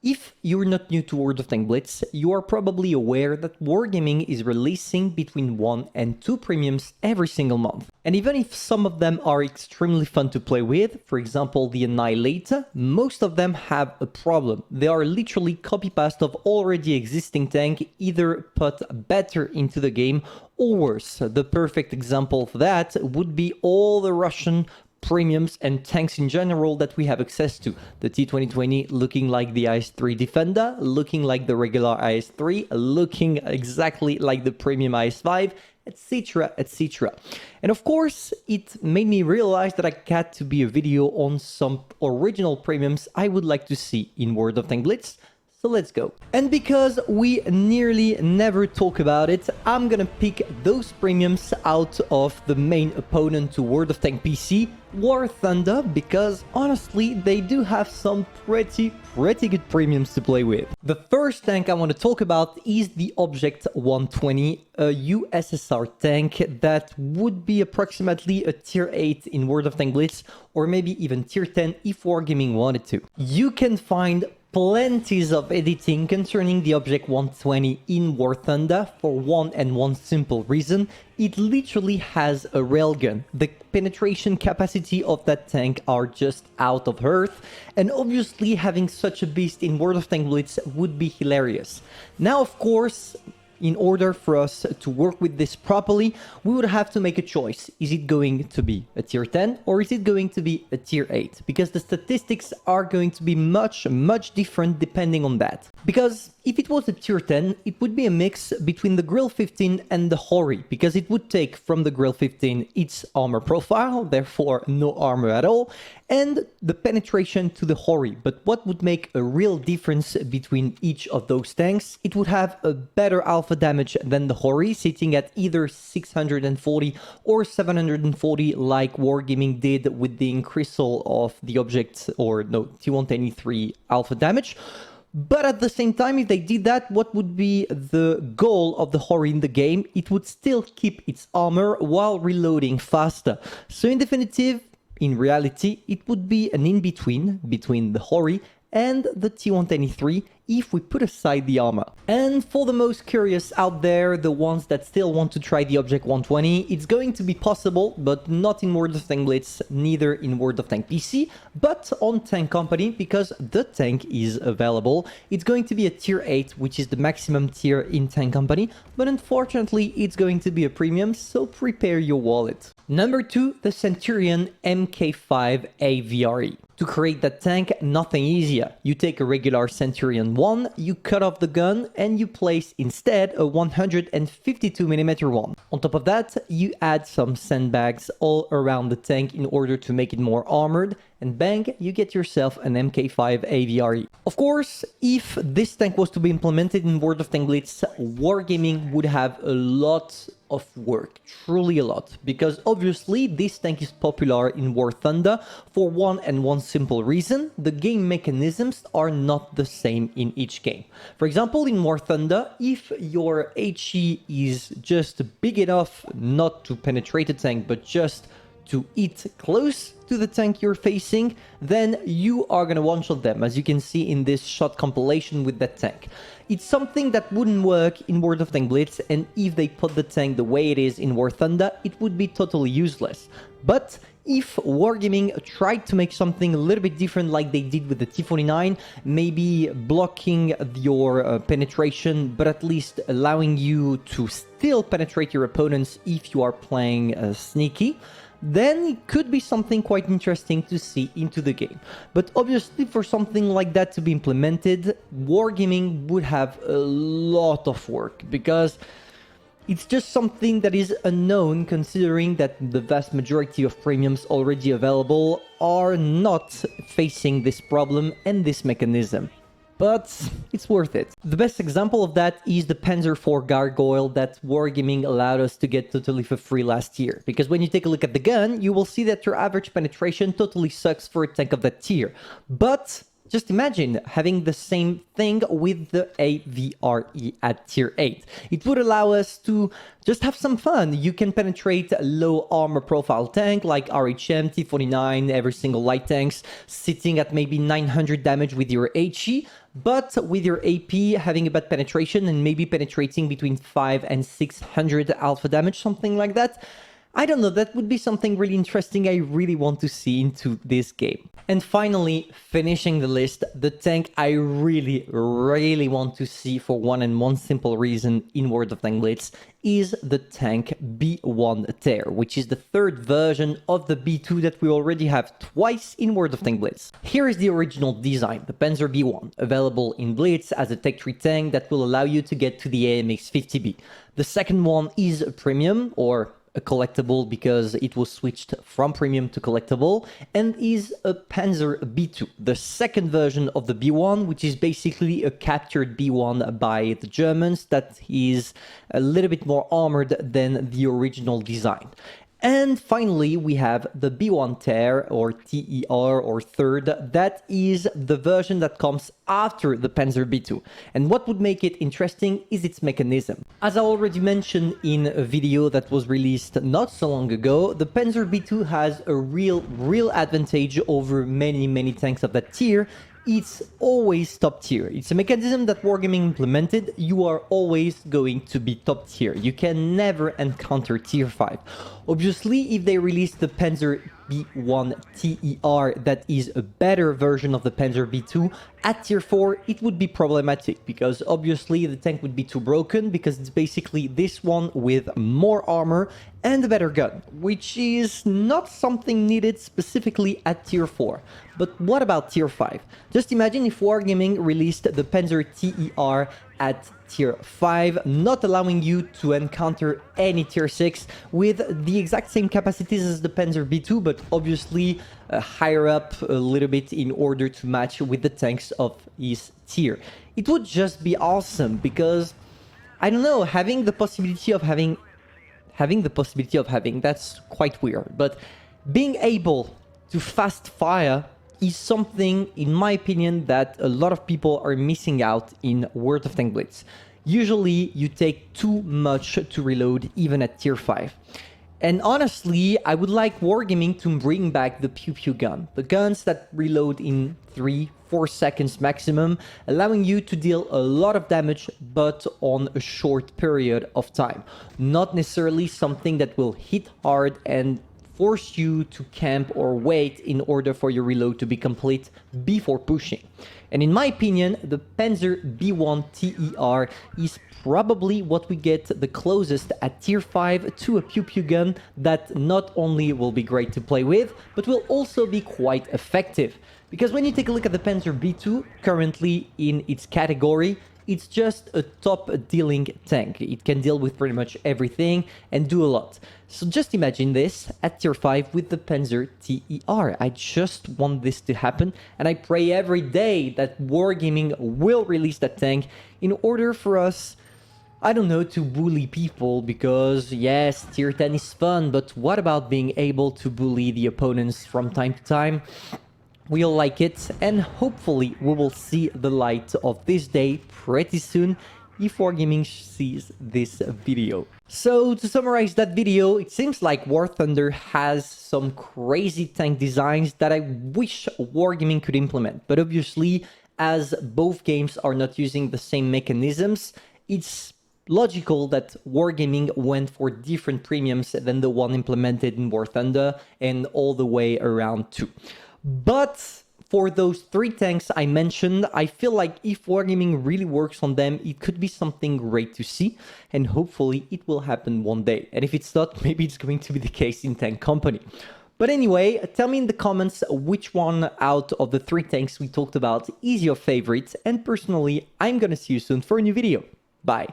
If you're not new to World of Tanks Blitz, you are probably aware that Wargaming is releasing between 1 and 2 premiums every single month. And even if some of them are extremely fun to play with, for example the Annihilator, most of them have a problem. They are literally copy-paste of already existing tank, either put better into the game or worse. The perfect example of that would be all the Russian premiums and tanks in general that we have access to. The T-2020 looking like the IS-3 Defender, looking like the regular IS-3, looking exactly like the premium IS-5, etc, etc. And of course, it made me realize that I had to be a video on some original premiums I would like to see in World of Tanks Blitz. So let's go. And because we nearly never talk about it, I'm gonna pick those premiums out of the main opponent to World of Tanks PC, War Thunder, because honestly, they do have some pretty good premiums to play with. The first tank I want to talk about is the Object 120, a USSR tank that would be approximately a tier 8 in World of Tanks Blitz, or maybe even tier 10 if Wargaming wanted to. You can find plenties of editing concerning the Object 120 in War Thunder for one simple reason. It literally has a railgun. The penetration capacity of that tank are just out of earth, and obviously having such a beast in World of Tanks Blitz would be hilarious. Now, of course, in order for us to work with this properly, we would have to make a choice. Is it going to be a tier 10 or is it going to be a tier 8? Because the statistics are going to be much different depending on that. Because if it was a tier 10, it would be a mix between the Grill 15 and the Hori, because it would take from the Grill 15 its armor profile, therefore no armor at all, and the penetration to the Hori. But what would make a real difference between each of those tanks? It would have a better alpha damage than the Hori, sitting at either 640 or 740 like Wargaming did with the increasal of the Object, or no, T123 alpha damage. But at the same time, if they did that, what would be the goal of the Hori in the game? It would still keep its armor while reloading faster. So in definitive, in reality, it would be an in-between between the Hori and the T123 if we put aside the armor. And for the most curious out there, the ones that still want to try the Object 120, it's going to be possible, but not in World of Tanks Blitz, neither in World of Tanks PC, but on Tank Company, because the tank is available. It's going to be a tier 8, which is the maximum tier in Tank Company, but unfortunately it's going to be a premium, so prepare your wallet. Number 2, the Centurion Mk5 AVRE. To create that tank, nothing easier. You take a regular Centurion 1, you cut off the gun, and you place instead a 152mm one. On top of that, you add some sandbags all around the tank in order to make it more armored, and bang, you get yourself an Mk5 AVRE. Of course, if this tank was to be implemented in World of Tanks Blitz, Wargaming would have a lot of work, truly a lot, because obviously this tank is popular in War Thunder for one simple reason: the game mechanisms are not the same in each game. For example, in War Thunder, if your HE is just big enough not to penetrate a tank but just to eat close to the tank you're facing, then you are gonna one-shot them, as you can see in this shot compilation with that tank. It's something that wouldn't work in World of Tanks Blitz, and if they put the tank the way it is in War Thunder, it would be totally useless. But if Wargaming tried to make something a little bit different like they did with the T-49, maybe blocking your penetration, but at least allowing you to still penetrate your opponents if you are playing sneaky, then it could be something quite interesting to see into the game. But obviously, for something like that to be implemented, Wargaming would have a lot of work, because it's just something that is unknown, considering that the vast majority of premiums already available are not facing this problem and this mechanism. But it's worth it. The best example of that is the Panzer IV Gargoyle that Wargaming allowed us to get totally for free last year. Because when you take a look at the gun, you will see that your average penetration totally sucks for a tank of that tier. But just imagine having the same thing with the AVRE at tier 8. It would allow us to just have some fun. You can penetrate a low armor profile tank like RHM, T-49, every single light tanks, sitting at maybe 900 damage with your HE. But with your AP having a bad penetration and maybe penetrating between 5 and 600 alpha damage, something like that, I don't know, that would be something really interesting I really want to see into this game. And finally, finishing the list, the tank I really want to see for one simple reason in World of Tanks Blitz is the tank B1 Tear, which is the third version of the B2 that we already have twice in World of Tanks Blitz. Here is the original design, the Panzer B1, available in Blitz as a Tech 3 tank that will allow you to get to the AMX 50B. The second one is a premium, or a collectible because it was switched from premium to collectible, and is a Panzer B2, the second version of the B1, which is basically a captured B1 by the Germans that is a little bit more armored than the original design. And finally, we have the B1 Tear, or TER, or third. That is the version that comes after the Panzer B2. And what would make it interesting is its mechanism. As I already mentioned in a video that was released not so long ago, the Panzer B2 has a real advantage over many tanks of that tier. It's always top tier. It's a mechanism that Wargaming implemented. You are always going to be top tier. You can never encounter tier 5. Obviously, if they release the Panzer B1 TER that is a better version of the Panzer B2 at tier 4, it would be problematic because obviously the tank would be too broken because it's basically this one with more armor and a better gun, which is not something needed specifically at tier 4. But what about tier 5? Just imagine if Wargaming released the Panzer TER at tier 5, not allowing you to encounter any tier 6 with the exact same capacities as the Panzer B2, but obviously higher up a little bit in order to match with the tanks of his tier. It would just be awesome because, I don't know, having the possibility of having, that's quite weird, but being able to fast fire is something, in my opinion, that a lot of people are missing out in World of Tanks Blitz. Usually, you take too much to reload, even at tier 5. And honestly, I would like Wargaming to bring back the Pew Pew gun. The guns that reload in 3-4 seconds maximum, allowing you to deal a lot of damage, but on a short period of time. Not necessarily something that will hit hard and force you to camp or wait in order for your reload to be complete before pushing. And in my opinion, the Panzer B1 TER is probably what we get the closest at tier 5 to a Pew Pew gun that not only will be great to play with, but will also be quite effective. Because when you take a look at the Panzer B2, currently in its category, it's just a top dealing tank. It can deal with pretty much everything and do a lot. So just imagine this at tier 5 with the Panzer TER. I just want this to happen, and I pray every day that Wargaming will release that tank in order for us, I don't know, to bully people, because yes, tier 10 is fun, but what about being able to bully the opponents from time to time? We all like it, and hopefully we will see the light of this day pretty soon if Wargaming sees this video. So to summarize that video, it seems like War Thunder has some crazy tank designs that I wish Wargaming could implement. But obviously, as both games are not using the same mechanisms, it's logical that Wargaming went for different premiums than the one implemented in War Thunder and all the way around too. But for those 3 tanks I mentioned, I feel like if Wargaming really works on them, it could be something great to see, and hopefully it will happen one day. And if it's not, maybe it's going to be the case in Tank Company. But anyway, tell me in the comments which one out of the 3 tanks we talked about is your favorite, and personally, I'm gonna see you soon for a new video. Bye!